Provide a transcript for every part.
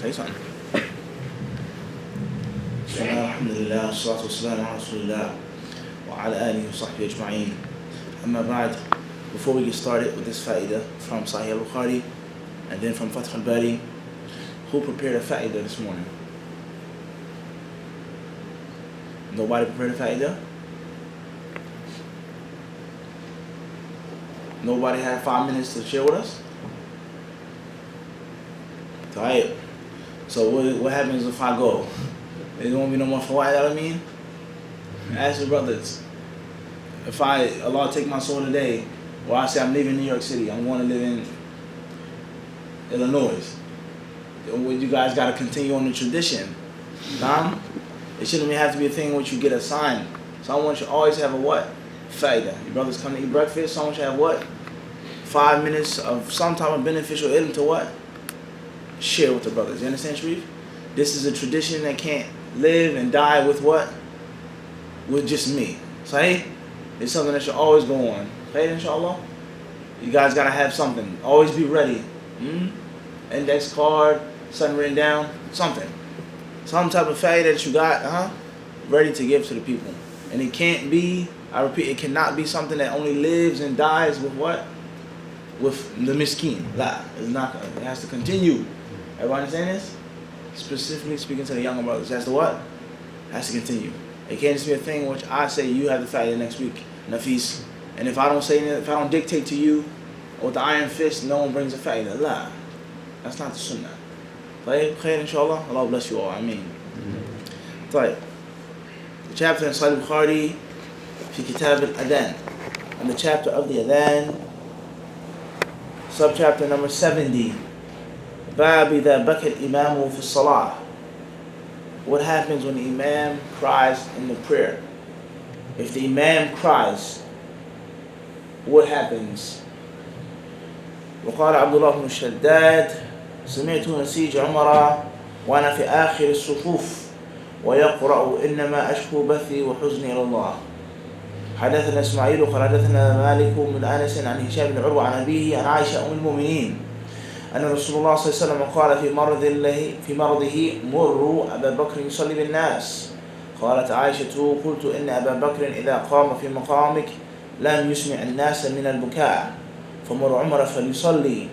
Say something. Alhamdulillah, salatu wassalamu ala rasulillah wa ala alihi wa sahbihi ajma'in. Amma ba'd. Before we get started with this fa'idah from Sahih al-Bukhari and then from Fathul-Baari, who prepared a fa'idah this morning? Nobody prepared a fa'idah? Nobody had 5 minutes to share with us? Alright. So what happens if I go? There won't be no more fawaid, I mean? Ask your brothers. If Allah take my soul today, or I say I'm leaving New York City, I'm going to live in Illinois, you guys got to continue on the tradition. It shouldn't even have to be a thing which you get assigned. Someone should always have a what? Faida. Your brothers come to eat breakfast, someone should have what? 5 minutes of some type of beneficial ilm to what? Share with the brothers. You understand, Sharif? This is a tradition that can't live and die with what? With just me. Sahih? It's something that should always go on. Sahih, inshallah? You guys got to have something. Always be ready. Index card, something written down, something. Some type of faith that you got, ready to give to the people. And it can't be, I repeat, it cannot be something that only lives and dies with what? With the miskin. La. It's not, it has to continue. Everybody understand this? Specifically speaking to the younger brothers. That's the what? It has to continue. It can't just be a thing which I say you have the faith next week, Nafis. And if I don't say anything, if I don't dictate to you with the iron fist, no one brings a faith. La. That's not the sunnah. Khair, inshallah. Allah bless you all. Ameen. The chapter in Sahih Bukhari, fi kitab al-adhan. And the chapter of the adhan, subchapter number 70. Bab idha baka al-imamu fi salah. What happens when the imam cries in the prayer? If the imam cries, what happens? وقال عبد الله بن الشداد سمعت نسيج عمر وأنا في آخر الصفوف ويقرأ إنما أشكو بثي وحزني إلى الله. حدثنا إسماعيل قال حدثنا مالك بن أنس عن هشام بن عروة عن أبيه عن عائشة أم المؤمنين أن رسول الله صلى الله عليه وسلم قال في مرضه مروا أبا بكر يصلي بالناس. قالت عائشة قلت إن أبا بكر إذا قام في مقامك لم يسمع الناس من البكاء فمر عمر فليصلي.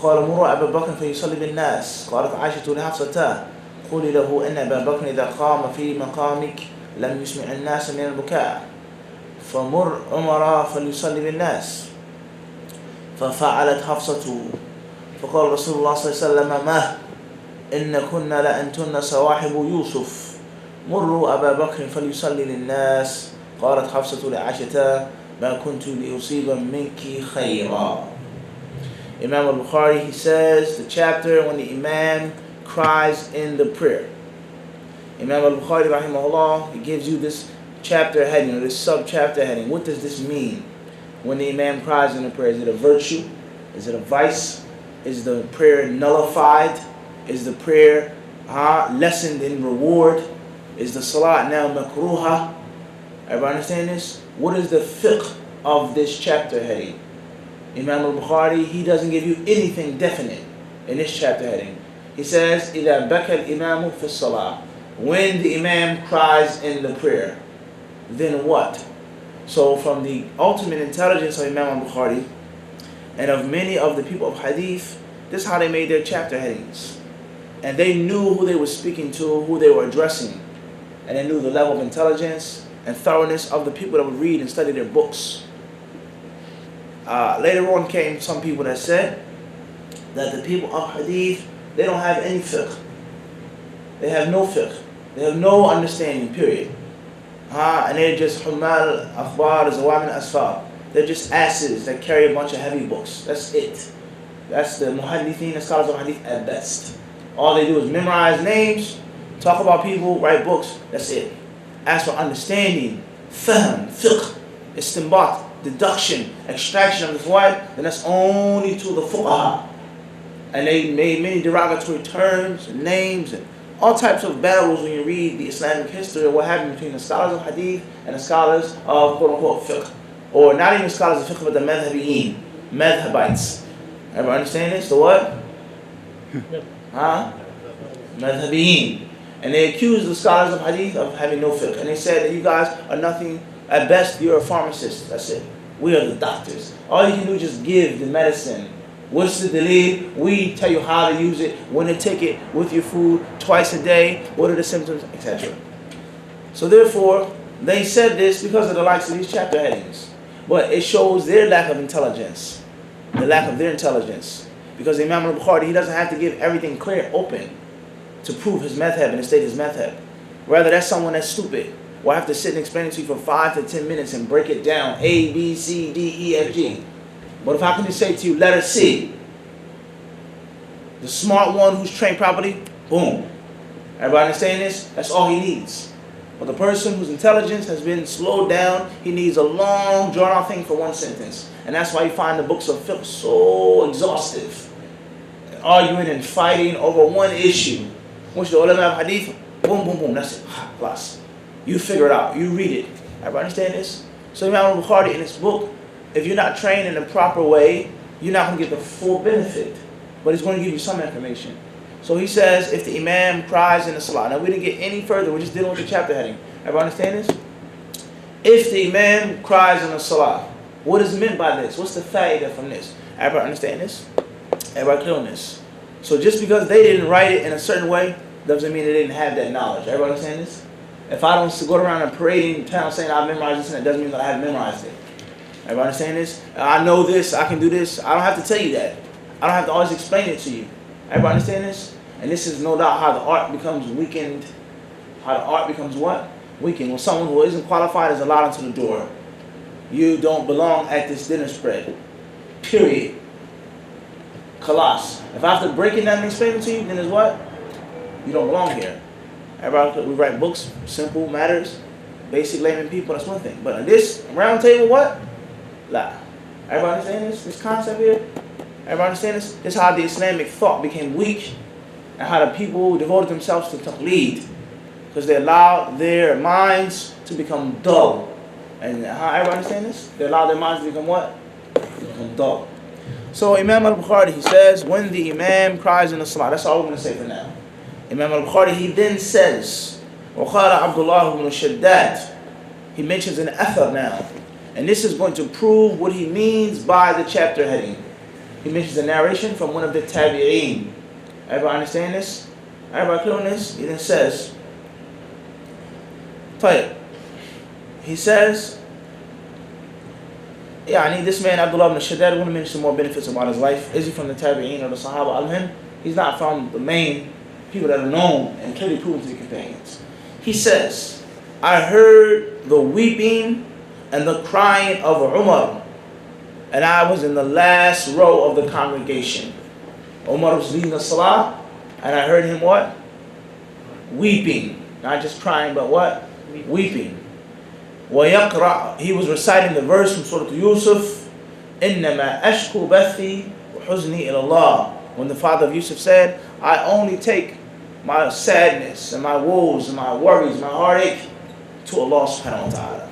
قال مروا أبا بكر فيصلي بالناس. قالت عائشة لحفصة قولي له إن أبا بكر إذا قام في مقامك لم يسمع الناس من البكاء فمر عمر فليصلي بالناس. ففعلت حفصة فقال رسول الله صلى الله عليه وسلم ما إن كنا لأنتن صواحب يوسف مروا أبا بكر فليصلي للناس. قالت حفصة لعائشة ما كنت لأصيب منك خيرا. Imam al-Bukhari, he says the chapter when the imam cries in the prayer. Imam al-Bukhari rahimahullah, he gives you this chapter heading or this sub-chapter heading. What does this mean when the imam cries in the prayer? Is it a virtue? Is it a vice? Is the prayer nullified? Is the prayer lessened in reward? Is the salat now makruha? Everybody understand this? What is the fiqh of this chapter heading? Imam al-Bukhari, he doesn't give you anything definite in this chapter heading. He says, إِذَا بَكَى الْإِمَامُ فِي الصَّلَاةِ. When the imam cries in the prayer, then what? So from the ultimate intelligence of Imam al-Bukhari and of many of the people of Hadith, this is how they made their chapter headings. And they knew who they were speaking to, who they were addressing. And they knew the level of intelligence and thoroughness of the people that would read and study their books. Later on came some people that said that the people of Hadith, they don't have any fiqh. They have no fiqh. They have no understanding, period. And they're just humal, akhbar, zawamin, asfar. They're just asses that carry a bunch of heavy books. That's it. That's the muhaddithin, the scholars of Hadith at best. All they do is memorize names, talk about people, write books. That's it. As for understanding, fahm, fiqh, istinbat, deduction, extraction of the fawaid, then that's only to the fuqaha. And they made many derogatory terms and names and all types of battles when you read the Islamic history of what happened between the scholars of Hadith and the scholars of quote-unquote fiqh. Or not even scholars of fiqh, but the madhabiyin, madhabites. Everybody understand this? The what? Madhabiyin. And they accused the scholars of hadith of having no fiqh. And they said that you guys are nothing, at best you're a pharmacist. That's it. We are the doctors. All you can do is just give the medicine. What's the dalil? We tell you how to use it, when to take it with your food, twice a day, what are the symptoms, etc. So therefore, they said this because of the likes of these chapter headings. But it shows their lack of intelligence. The lack of their intelligence. Because Imam al-Bukhari, he doesn't have to give everything clear, open, to prove his madhab and to state his madhab. Rather, that's someone that's stupid. Or have to sit and explain it to you for 5 to 10 minutes and break it down. A, B, C, D, E, F, G. But if I can just say to you, letter C. The smart one who's trained properly, boom. Everybody understand this? That's all he needs. But the person whose intelligence has been slowed down, he needs a long, drawn-out thing for one sentence. And that's why you find the books of fiqh so exhaustive. Arguing and fighting over one issue. Which the ulama of hadith, boom, boom, boom, that's it. Plus. You figure it out. You read it. Everybody understand this? So Imam al-Bukhari in his book, if you're not trained in the proper way, you're not going to get the full benefit. But he's going to give you some information. So he says, if the Imam cries in the Salat. Now we didn't get any further. We're just dealing with the chapter heading. Everybody understand this? If the Imam cries in the Salat, what is meant by this? What's the fa'idah from this? Everybody understand this? Everybody clear on this? So just because they didn't write it in a certain way, doesn't mean they didn't have that knowledge. Everybody understand this? If I don't go around and parading town saying I memorized this, and it doesn't mean that I haven't memorized it. Everybody understand this? I know this, I can do this. I don't have to tell you that. I don't have to always explain it to you. Everybody understand this? And this is no doubt how the art becomes weakened. How the art becomes what? Weakened. When someone who isn't qualified is allowed into the door. You don't belong at this dinner spread. Period. Khalas. If I have to break it down and explain it to you, then it's what? You don't belong here. Everybody, we write books, simple matters, basic layman people, that's one thing. But on this round table, what? La. Everybody understand this? This concept here? Everybody understand this? This is how the Islamic thought became weak and how the people devoted themselves to taqleed because they allowed their minds to become dull. And how everybody understand this? They allowed their minds to become what? Become dull. So Imam al-Bukhari, he says, when the Imam cries in the Salat, that's all we're going to say for now. Imam al-Bukhari, he then says, وَقَالَ عَبْدُ اللَّهُ بْنُ الشَّدَّادِ. He mentions an athar now. And this is going to prove what he means by the chapter heading. He mentions a narration from one of the tabi'een. Everybody understand this? Everybody clear on this? He then says, he says, this man, Abdullah ibn Shaddad, I want to mention some more benefits about his life. Is he from the tabi'een or the sahaba al-him? He's not from the main people that are known and clearly proven to be companions. He says, I heard the weeping and the crying of Umar, and I was in the last row of the congregation. Umar was leading the salah, and I heard him what? Weeping. Not just crying, but what? Weeping. وَيَقْرَأ. He was reciting the verse from Surah Yusuf, إِنَّمَا أَشْكُو بَثِّي وَحُزْنِي إِلَى اللَّهِ. When the father of Yusuf said, I only take my sadness and my woes and my worries, my heartache to Allah subhanahu wa ta'ala.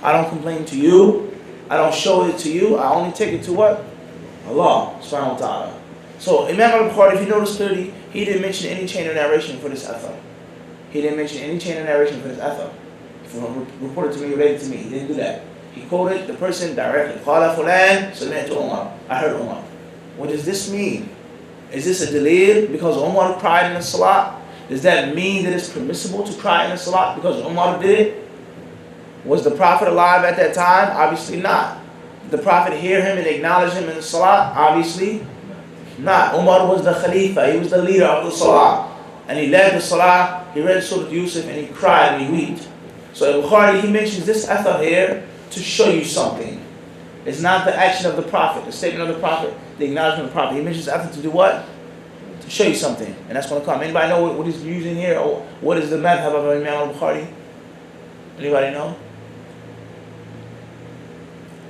I don't complain to you. I don't show it to you. I only take it to what? Allah subhanahu wa ta'ala. So Imam al-Bukhari, if you notice clearly, he didn't mention any chain of narration for this athar. He didn't mention any chain of narration for this athar. Reported to me, related to me. He didn't do that. He quoted the person directly. قَالَ فُلَانْ سَمِعْتُ Umar. I heard Umar. What does this mean? Is this a dalil because Umar cried in the salat? Does that mean that it's permissible to cry in the salat because Umar did it? Was the Prophet alive at that time? Obviously not. Did the Prophet hear him and acknowledge him in the salat? Obviously not. Umar was the Khalifa. He was the leader of the salat. And he led the salat. He read Surah Yusuf and he cried and he wept. So Bukhari, he mentions this athar here to show you something. It's not the action of the Prophet, the statement of the Prophet, the acknowledgement of the Prophet. He mentions athar to do what? To show you something. And that's going to come. Anybody know what he's using here? Or what is the madhab of Imam al-Bukhari? Anybody know?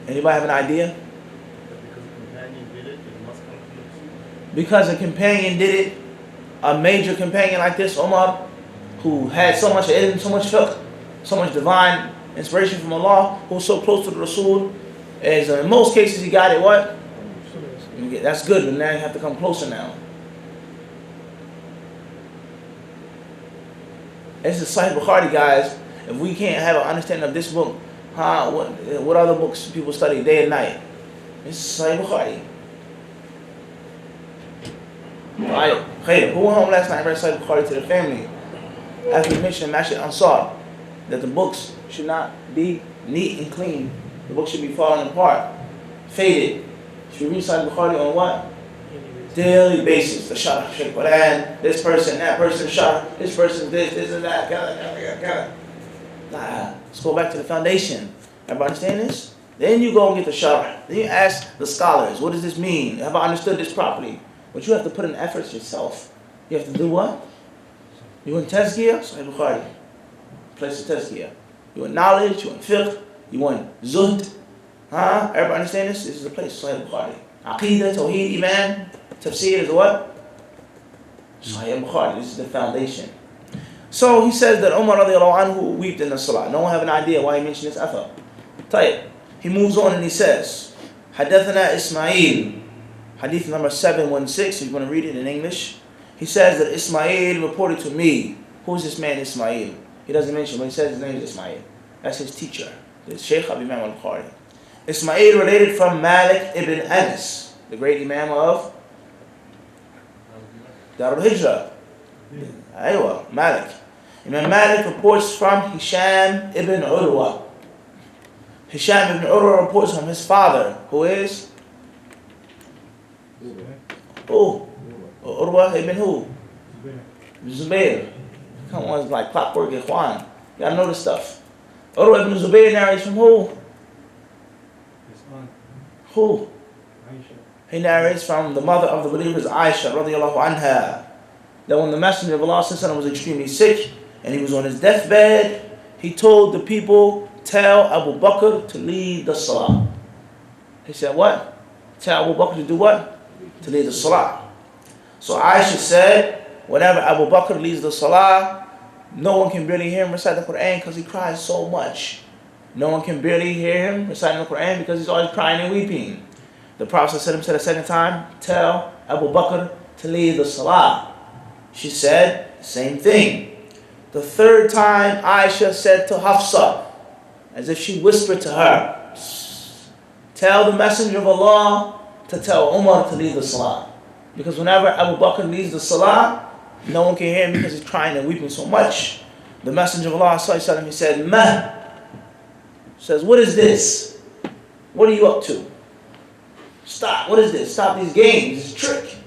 Anybody have an idea? Because a companion did it, a major companion like this, Umar, who had so much ilm, so much fiqh, so much divine inspiration from Allah, who was so close to the Rasul, as in most cases he got it what? That's good, but now you have to come closer now. This is Sahih Bukhari, guys. If we can't have an understanding of this book, what other books people study day and night? This is Sahih Bukhari. Right. Hey, who went home last night and read Sahih Bukhari to the family? As we mentioned, Masjid Ansar, that the books should not be neat and clean. The books should be falling apart, faded. Should we read Sahih Bukhari on what? Daily basis. The Sharh Quran, this person, that person, Sharh, this person, this and that. Nah, let's go back to the foundation. Everybody understand this? Then you go and get the Sharh. Then you ask the scholars, what does this mean? Have I understood this properly? But you have to put in efforts yourself. You have to do what? You want tazkiyah? Sahih Bukhari. Place of tazkiyah. You want knowledge, you want fiqh, you want zuhd. Everybody understand this? This is the place, Sahih Bukhari. Aqidah, Tawheed, Iman, Tafsir is what? Sahih Bukhari. This is the foundation. So he says that Umar radiallahu anhu wept in the salah. No one have an idea why he mentioned this athar. Tayyib. He moves on and he says, Hadathana Ismail, hadith number 716, if you want to read it in English. He says that Ismail reported to me. Who's this man Ismail? He doesn't mention, but he says his name is Ismail. That's his teacher, the Shaykh of Imam al-Bukhari. Ismail related from Malik ibn Anas, the great Imam of Darul Hijrah. Aywa, Malik. Imam Malik reports from Hisham ibn Urwa. Hisham ibn Urwa reports from his father, who is? Who? Urwa ibn who? Zubair. Come on, it's like clockwork Ikhwan. You gotta know this stuff. Urwa ibn Zubair narrates from who? Who? He narrates from the mother of the believers, Aisha radiallahu anha, that when the Messenger of Allah was extremely sick and he was on his deathbed, he told the people, tell Abu Bakr to lead the salah. He said what? Tell Abu Bakr to do what? To lead the salah. So Aisha said, whenever Abu Bakr leads the salah, no one can barely hear him recite the Quran because he cries so much. No one can barely hear him reciting the Quran because he's always crying and weeping. The Prophet said a second time, tell Abu Bakr to lead the salah. She said, same thing. The third time, Aisha said to Hafsa, as if she whispered to her, tell the Messenger of Allah to tell Umar to lead the salah. Because whenever Abu Bakr leads the salah, no one can hear him because he's crying and weeping so much. The Messenger of Allah, he said, Ma. Says, what is this? What are you up to? Stop. What is this? Stop these games. This trick.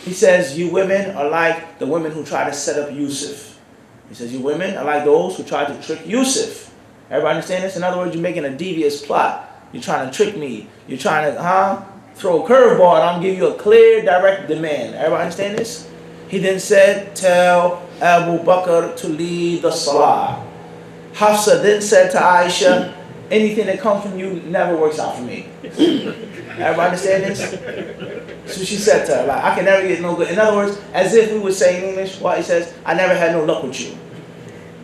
He says, you women are like the women who try to set up Yusuf. He says, you women are like those who try to trick Yusuf. Everybody understand this? In other words, you're making a devious plot. You're trying to trick me. You're trying to throw a curveball and I'm giving you a clear, direct demand. Everybody understand this? He then said, tell Abu Bakr to lead the salah. Hafsa then said to Aisha, anything that comes from you never works out for me. Everybody understand this? So she said to her, like, I can never get no good. In other words, as if we would say in English, what he says, I never had no luck with you.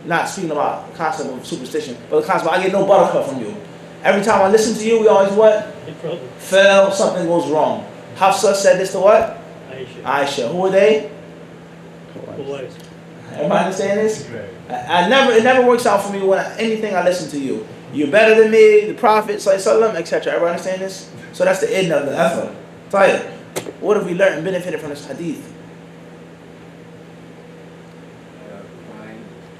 Not speaking about the concept of superstition, but the concept of I get no barakah from you. Every time I listen to you, we always what? Fail, something goes wrong. Hafsa said this to what? Aisha. Who are they? Everybody understand this? It never works out for me when anything I listen to you. You're better than me, the Prophet, etc. Everybody understand this? So that's the end of the effort. Tayyib. What have we learned and benefited from this hadith?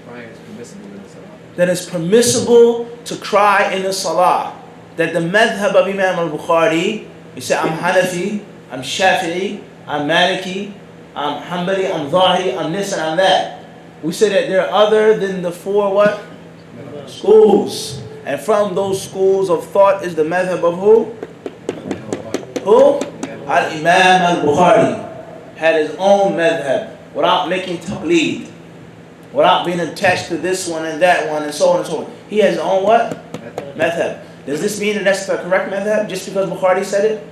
Crying is permissible in the salah. That it's permissible to cry in the salah. That the madhab of Imam al-Bukhari, you say, I'm Hanafi, I'm Shafi'i, I'm Maliki, I'm Hanbali, I'm Zahiri, I'm this and I'm that. We say that there are other than the four what? Schools. And from those schools of thought is the madhab of who? Who? Al-Imam al-Bukhari had his own madhab without making taqleed, without being attached to this one and that one and so on and so on. He has his own what? Madhab. Does this mean that that's the correct madhab just because Bukhari said it?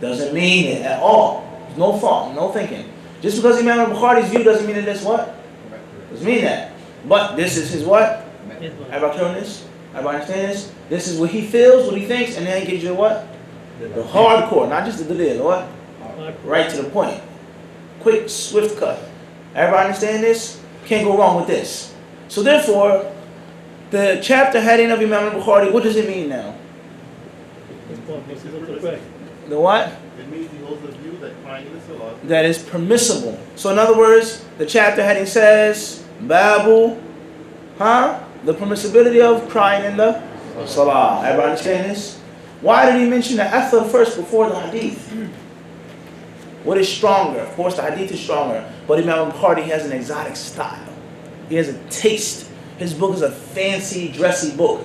Doesn't mean it at all. There's no thought, no thinking. Just because Imam al-Bukhari's view doesn't mean that that's what? Doesn't mean that. But this is his what? Everybody heard this? Everybody understand this? This is what he feels, what he thinks, and then he gives you what? The hardcore, not just the dalil, what? Right to the point. Quick, swift cut. Everybody understand this? Can't go wrong with this. So therefore, the chapter heading of Imam al-Bukhari, what does it mean now? The what? It means he holds the view that crying in the salat that is permissible. So in other words, the chapter heading says, Babu, the permissibility of crying in the salah. Everybody understand this? Why did he mention the athar first before the hadith? What is stronger? Of course, the hadith is stronger, but Imam al-Bukhari has an exotic style. He has a taste. His book is a fancy, dressy book.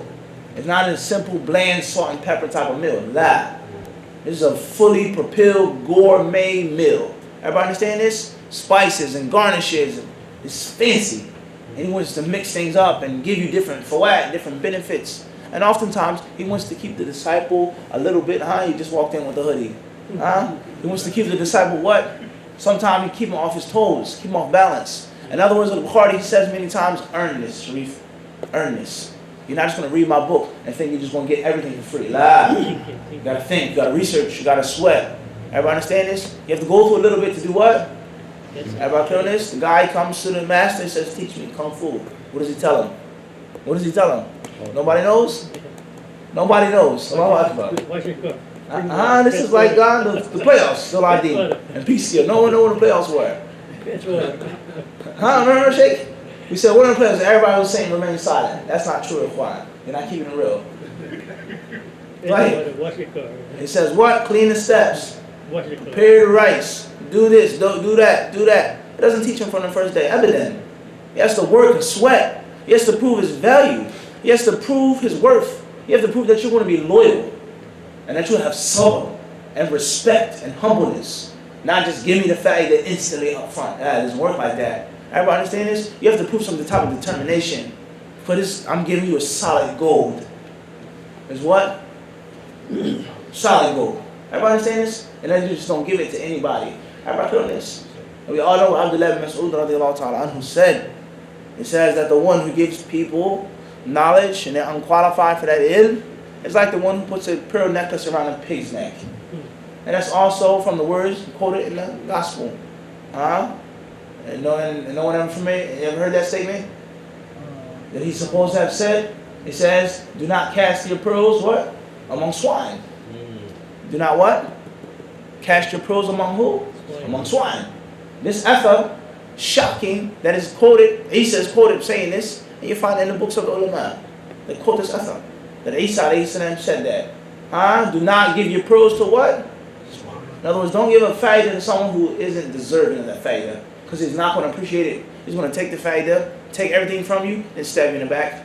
It's not a simple, bland, salt and pepper type of meal. Nah. This is a fully prepared gourmet meal. Everybody understand this? Spices and garnishes. It's fancy. And he wants to mix things up and give you different fawaid, different benefits. And oftentimes, he wants to keep the disciple a little bit, He just walked in with a hoodie. He wants to keep the disciple what? Sometimes he keep him off his toes, keep him off balance. In other words, with Bukhari, he says many times, earn this, Sharif. Earn this. You're not just going to read my book and think you're just going to get everything for free. Lie. You got to think, you got to research, you got to sweat. Everybody understand this? You have to go through a little bit to do what? Everybody clear on this? The guy comes to the master and says, teach me Kung Fu. What does he tell him? What does he tell him? Nobody knows? Nobody knows. This is like the playoffs, still ID. And PCO. No one knows what the playoffs were. Remember, Sheikh? We said, what are the playoffs? Everybody was saying remain silent. That's not true, Juan. You're not keeping it real. Right? It says what? Clean the steps. Prepare the rice. Do this, do that, do that. It doesn't teach him from the first day. Evident. He has to work and sweat. He has to prove his value. He has to prove his worth. You have to prove that you're going to be loyal. And that you have sabr and respect and humbleness. Not just give me the fact that instantly up front. It doesn't work like that. Everybody understand this? You have to prove some type of determination. For this, I'm giving you a solid gold. Is what? Solid gold. Everybody understand this? And then you just don't give it to anybody. Everybody clear on this? And we all know what Abdullah ibn Mas'ud radiallahu ta'ala anhu said. It says that the one who gives people knowledge and they're unqualified for that ilm, it's like the one who puts a pearl necklace around a pig's neck. And that's also from the words quoted in the gospel. And no one ever heard that statement? That he's supposed to have said? It says, do not cast your pearls, what? Among swine. Do not what? Cast your pearls among who? Among swine. This athar, shocking, that is quoted, Isa is quoted saying this, and you find it in the books of the ulama. They quote this athar. That Isa alayhi salam said that. Do not give your pearls to what? In other words, don't give a faidah to someone who isn't deserving of that faidah. Because he's not going to appreciate it. He's going to take the faidah, take everything from you, and stab you in the back.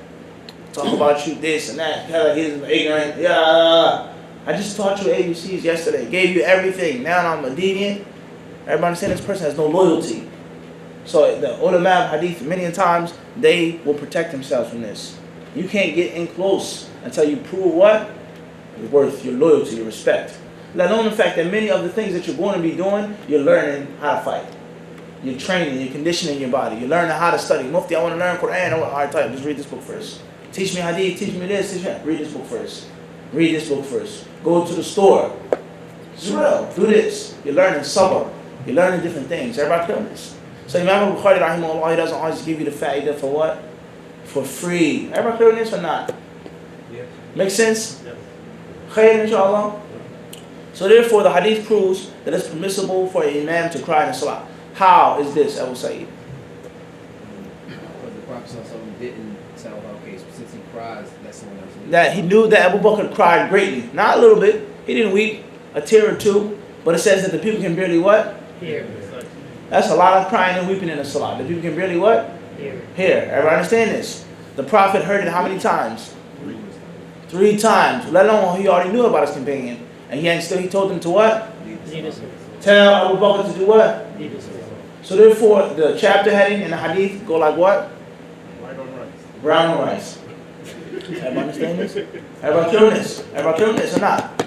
Talk about you this and that. He's ignorant. Yeah. I just taught you ABCs yesterday. Gave you everything. Now I'm a deviant. Everybody understand this person has no loyalty. So the ulama of hadith, many times, they will protect themselves from this. You can't get in close until you prove what? Your worth, your loyalty, your respect. Let alone the fact that many of the things that you're going to be doing, you're learning how to fight. You're training, you're conditioning your body. You're learning how to study. Mufti, I want to learn Quran. All right, type, just read this book first. Teach me hadith, teach me this, teach me that. Read this book first. Read this book first. Go to the store. It's real. Do this. You're learning sabr. You're learning different things. Everybody clear on this? So Imam al-Bukhari, rahimahullah, he doesn't always give you the fa'idah for what? For free. Everybody clear on this or not? Yes. Make sense? Yes. Khair, inshallah. So therefore, the hadith proves that it's permissible for an imam to cry in the salah. How is this, Abu Sa'id? But the Prophet didn't tell her, okay, since he cries, let someone else leave. That he knew that Abu Bakr cried greatly. Not a little bit. He didn't weep a tear or two. But it says that the people can barely what? Hear. That's a lot of crying and weeping in the salah. The people can barely what? Hear. Everybody understand this? The Prophet heard it how many times? 3 times. Let alone he already knew about his companion. And he told them to what? Tell Abu Bakr to do what? So therefore, the chapter heading in the hadith go like what? White on rice. Brown on rice. Everybody understand this? Everybody clear on this? Everybody clear on this or not?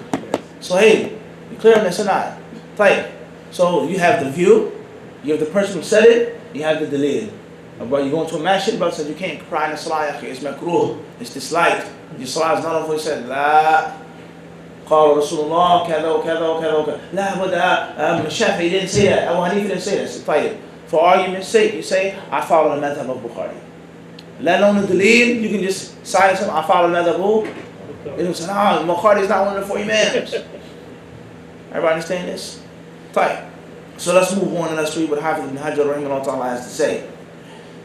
So hey, you clear on this or not? Type. So you have the view, you have the person who said it, you have the dalil. But you go into a masjid, but said you can't cry in the salah, it's makruh, it's disliked. Your salah is not over, he said, la. قال رسول الله كذا وكذا وكذا وكذا. لا but Shafi'i didn't say that. Abu Hanifa didn't say that. For argument's sake, you say, I follow the madhab of Bukhari. let alone the dalil, you can just silence him. I follow another rule. They don't say, no, Bukhari is not one of the 4 imams. Everybody understand this? Fine. So let's move on and let's read what Hafiz ibn Hajar rahimahullah ta'ala has to say.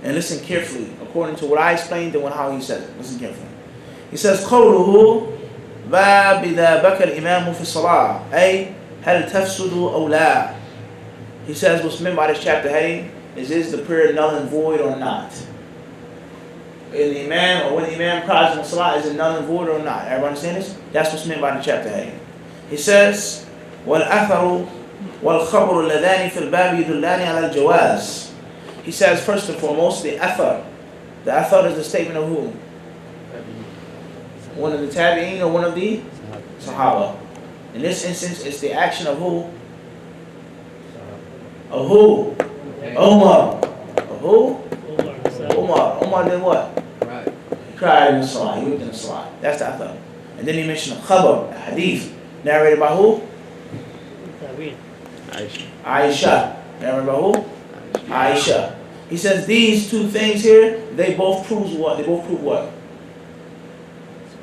And listen carefully, according to what I explained and how he says it. Listen carefully. He says, قوله باب إذا بكى الإمام في الصلاة أي هل تفسد أو لا. He says what's meant by this chapter heading is the prayer null and void or not? In the Imam, or when the Imam cries in the Salah, is it null and void or not? Everyone understand this? That's what's meant by the chapter heading. He says, وَالْأَثَرُ وَالْخَبْرُ اللَّذَانِ فِي الْبَابِ يُدُلَّانِ عَلَى الْجَوَازِ. He says, first and foremost, the athar. The athar is the statement of who? One of the tabi'een or one of the sahaba. In this instance, it's the action of who? Of who? Umar. Of who? Umar. Umar did what? Right. He cried in the Salah. He wept in the Salah. That's the athar. And then he mentioned a khabar, a hadith, narrated by who? Aisha. Narrated by who? Aisha. He says these two things here, they both prove what? They both prove what?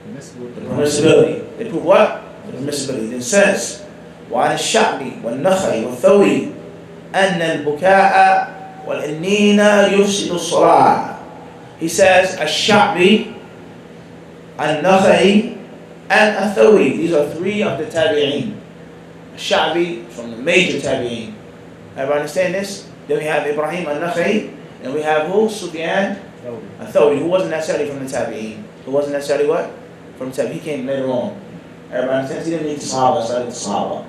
The permissibility. They prove what? The permissibility. It says, وعن الشعب والنخعي والثوري أن البكاء والإنين يفسد الصلاة. He says, الشعبي, النخعي, and الثوري. These are 3 of the tabi'een. الشعبي from the major tabi'een. Everybody understand this? Then we have Ibrahim al-Nakha'i, and we have who? Sufyan al-Thawri, who wasn't necessarily from the tabi'een. Who wasn't necessarily what? From the tabi'een. He came later on. Everybody understands? He didn't need the Sahaba, started the Sahaba.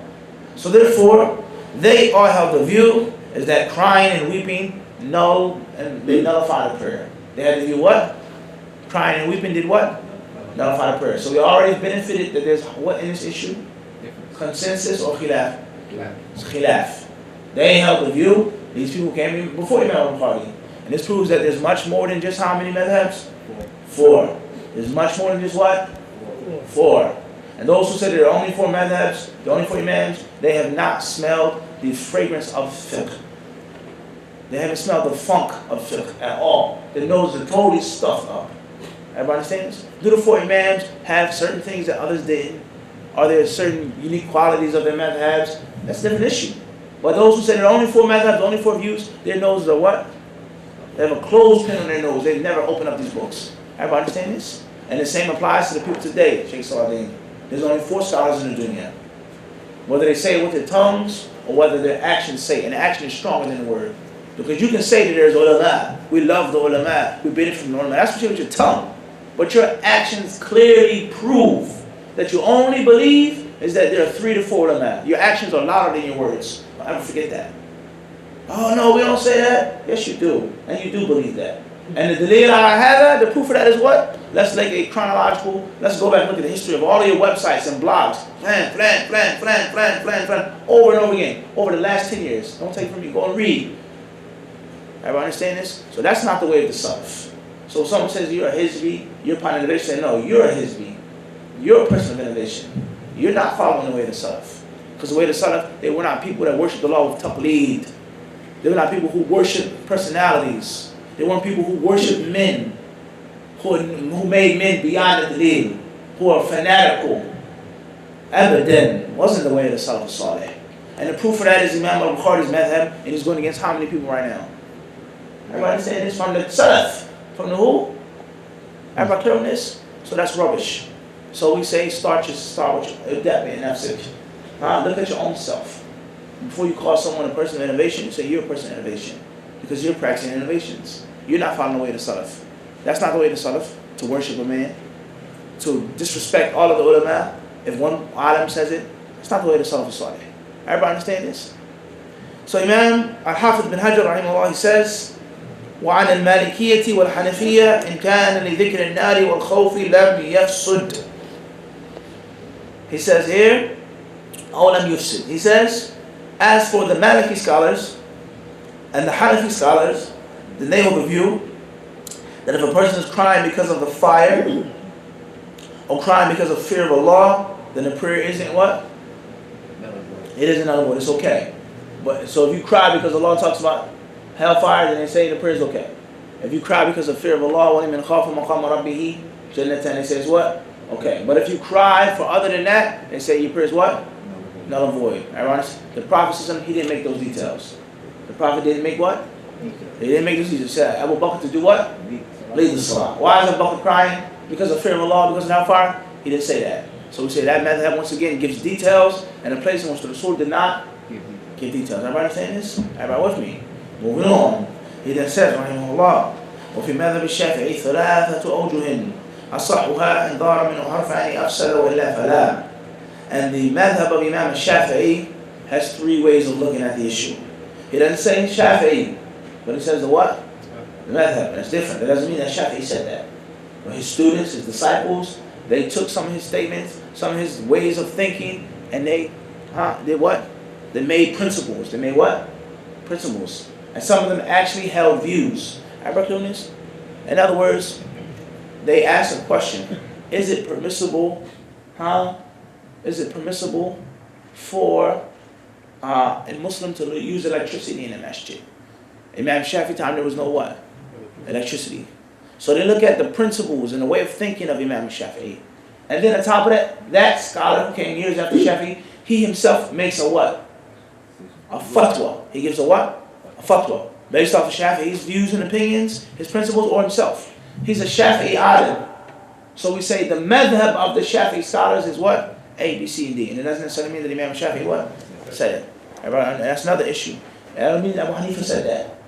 So therefore, they all held the view is that crying and weeping they nullify the prayer. They had the view what? Crying and weeping did what? Nullify the prayer. So we already benefited that there's what in this issue? Consensus or khilaf? It's khilaf. They held the view. These people came in before Imam al-Bukhari. And this proves that there's much more than just how many madhabs? 4. There's much more than just what? 4. And those who say there are only 4 madhabs, the only 4 imams, they have not smelled the fragrance of fiqh. They haven't smelled the funk of fiqh at all. Their nose are totally stuffed up. Everybody understand this? Do the 4 imams have certain things that others didn't? Are there certain unique qualities of their madhabs? That's a different issue. But those who say there are only 4 madhabs, only 4 views, their noses are what? They have a clothespin on their nose. They never open up these books. Everybody understand this? And the same applies to the people today, Sheikh Saladin. There's only 4 scholars in the dunya. Whether they say it with their tongues or whether their actions say it. And the action is stronger than the word. Because you can say that there's ulama. We love the ulama. We benefit from the ulama. That's what you say with your tongue. But your actions clearly prove that you only believe is that there are 3 to 4 ulama. Your actions are louder than your words. Don't ever forget that. Oh no, we don't say that. Yes, you do. And you do believe that. And the dalil ala hada, the proof of that is what? Let's make a chronological, let's go back and look at the history of all of your websites and blogs. Over and over again. Over the last 10 years. Don't take it from me. Go and read. Everybody understand this? So that's not the way of the Salaf. So if someone says you're a Hizbi, you're a part of innovation, say no, you're a Hizbi. You're a person of innovation. You're not following the way of the Salaf. Because the way of the Salaf, they were not people that worship the law with taqleed. They were not people who worship personalities. They weren't people who worship men, who made men beyond the dalil, who are fanatical. Abadan wasn't the way of the Salaf Salih. And the proof of that is Imam al-Bukhari's madhab, and he's going against how many people right now? Everybody saying this from the Salaf. From the who? Everybody clear on this? So that's rubbish. So we say start with that and that's it. Look at your own self. Before you call someone a person of innovation, you say you're a person of innovation. Because you're practicing innovations. You're not following the way of the Salaf. That's not the way of the Salaf, to worship a man, to disrespect all of the ulama. If one alim says it, it's not the way of the Salaf Salih. Everybody understand this? So Imam al-Hafiz ibn Hajar rahimahullah, he says, وعن المالكية والحنفية إن كان لذكر النار والخوف لم يفسد. He says here, أو لم يفسد. He says, as for the Maliki scholars and the Hanafi scholars, then they hold the view that if a person is crying because of the fire or crying because of fear of Allah, then the prayer isn't what? It isn't another word. It's okay. But so if you cry because Allah talks about hellfire, then they say the prayer is okay. If you cry because of fear of Allah, وَلِمَنْ خَافَ مَقَامَ رَبِّهِ جَنَّةً, they say it's what? Okay. But if you cry for other than that, they say your prayer is what? Null and void. Alright? The Prophet, he didn't make those details. The Prophet didn't make what? He didn't make those details. He said Abu Bakr to do what? Lead the salah. Why is Abu Bakr crying? Because of fear of Allah, because of hellfire? He didn't say that. So we say that madhab once again gives details and a place in which the Rasul did not give details. Everybody understand this? Everybody with me? Moving on. He then says, rahimahullah, وفي مذهب الشافعي ثلاثة أوجه أصحها إن ظهر منه حرفان أفسد وإلا فلا. And the madhab of Imam al-Shafi'i has three ways of looking at the issue. He doesn't say Shafi'i, but he says the what? The madhab. That's different. That doesn't mean that Shafi'i said that. But his students, his disciples, they took some of his statements, some of his ways of thinking, and they did what? They made principles. They made what? Principles. And some of them actually held views. Everybody doing this? In other words, they asked a question. Is it permissible, Is it permissible for a Muslim to use electricity in a masjid? Imam Shafi time there was no what? Electricity. So they look at the principles and the way of thinking of Imam Shafi'i. And then on top of that, that scholar who came years after Shafi'i, he himself makes a what? A fatwa. He gives a what? A fatwa. Based off of Shafi'i's views and opinions, his principles, or himself. He's a Shafi'i alim. So we say the madhab of the Shafi'i scholars is what? A, B, C, and D. And it doesn't necessarily mean that Imam Shafi'i what? Said it. And that's another issue. That doesn't mean that Abu Hanifa said that.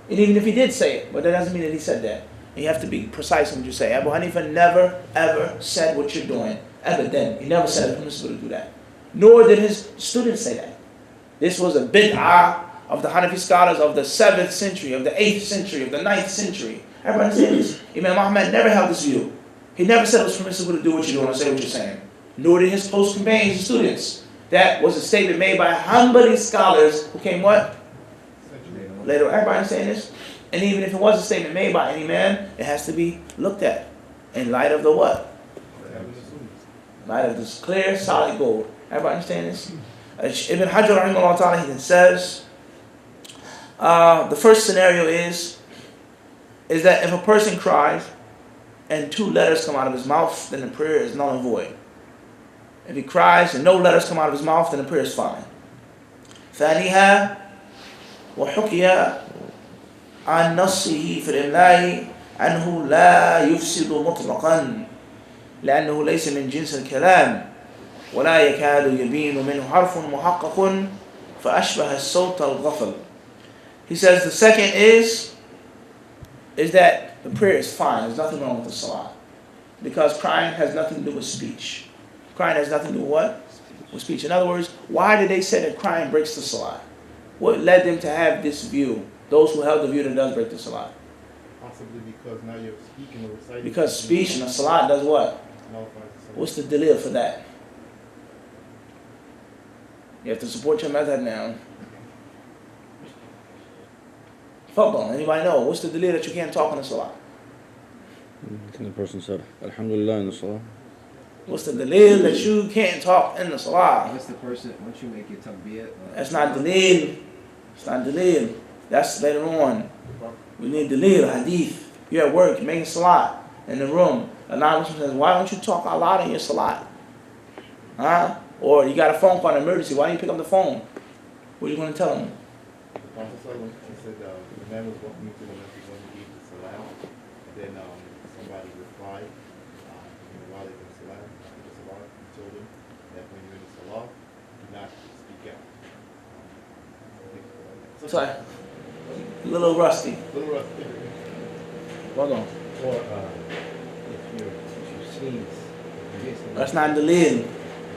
And even if he did say it, but that doesn't mean that he said that. You have to be precise in what you say. Abu Hanifa never, ever said what you're doing. Ever then. He never said it's permissible to do that. Nor did his students say that. This was a bid'ah of the Hanafi scholars of the 7th century, of the 8th century, of the 9th century. Everybody understand this? Imam Ahmad never held this view. He never said it was permissible to do what you're doing or say what you're saying. Nor did his close companions and students. That was a statement made by Hanbali scholars who came what? Later. Everybody understand this? And even if it was a statement made by any man, it has to be looked at in light of the what? Light of this clear, solid gold. Everybody understand this? Ibn Hajar rahimahullah ta'ala, he then says, the first scenario is that if a person cries and 2 letters come out of his mouth, then the prayer is null and void. If he cries and no letters come out of his mouth, then the prayer is fine. ثانيها وحكي عن نصه في الإملاء أنه لا يفسد مطلقا لأنه ليس من جنس الكلام ولا يكاد يبين منه حرف محقق فأشبه الصوت الغفل. He says the second is that the prayer is fine. There's nothing wrong with the salah. Because crying has nothing to do with speech. Crying has nothing to do with what? With speech. In other words, why did they say that crying breaks the salah? What led them to have this view? Those who held the view that does break the salah. Possibly because now you're speaking or reciting. Because speech in the salah does what? What's the dalil for that? You have to support your madhab now. Fathul, anybody know? What's the dalil that you can't talk in the salah? Can the person say Alhamdulillah in the salah? What's the dalil that you can't talk in the salah? What's the person, once you make your takbir? That's not dalil. It's not dalil. That's later on. We need dalil, hadith. You're at work, you're making salat in the room. A non-Muslim says, why don't you talk out loud in your salat? Or you got a phone call, an emergency, why don't you pick up the phone? What are you going to tell them? The Prophet said the man was walking into the masjid when he gave the salam, and then somebody replied, while they were salam, after the salah, he told him that when you're in the salah, do not speak out. Sorry. A little rusty. Little rusty. Hold on. Or if you sneeze. That's not dalil.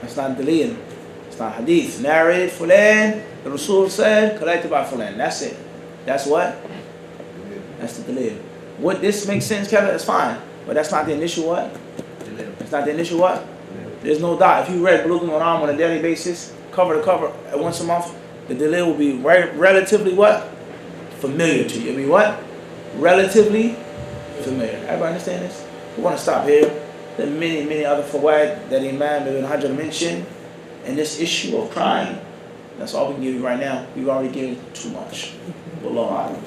That's not dalil. It's not hadith. Narrated fulan, the Rasul said, collected by fulan. That's it. That's what? That's the dalil. What this makes sense, Kevin, that's fine. But that's not the initial what? It's not the initial what? There's no doubt. If you read Bulugh al-Maram on a daily basis, cover to cover, once a month, the dalil will be relatively what? Familiar to you. It'll be what? Relatively familiar. Everybody understand this? We want to stop here. There are many, many other fawaid that Imam Ibn Hajar mentioned. And this issue of crying, that's all we can give you right now. We've already given too much. Wallahu a'lam.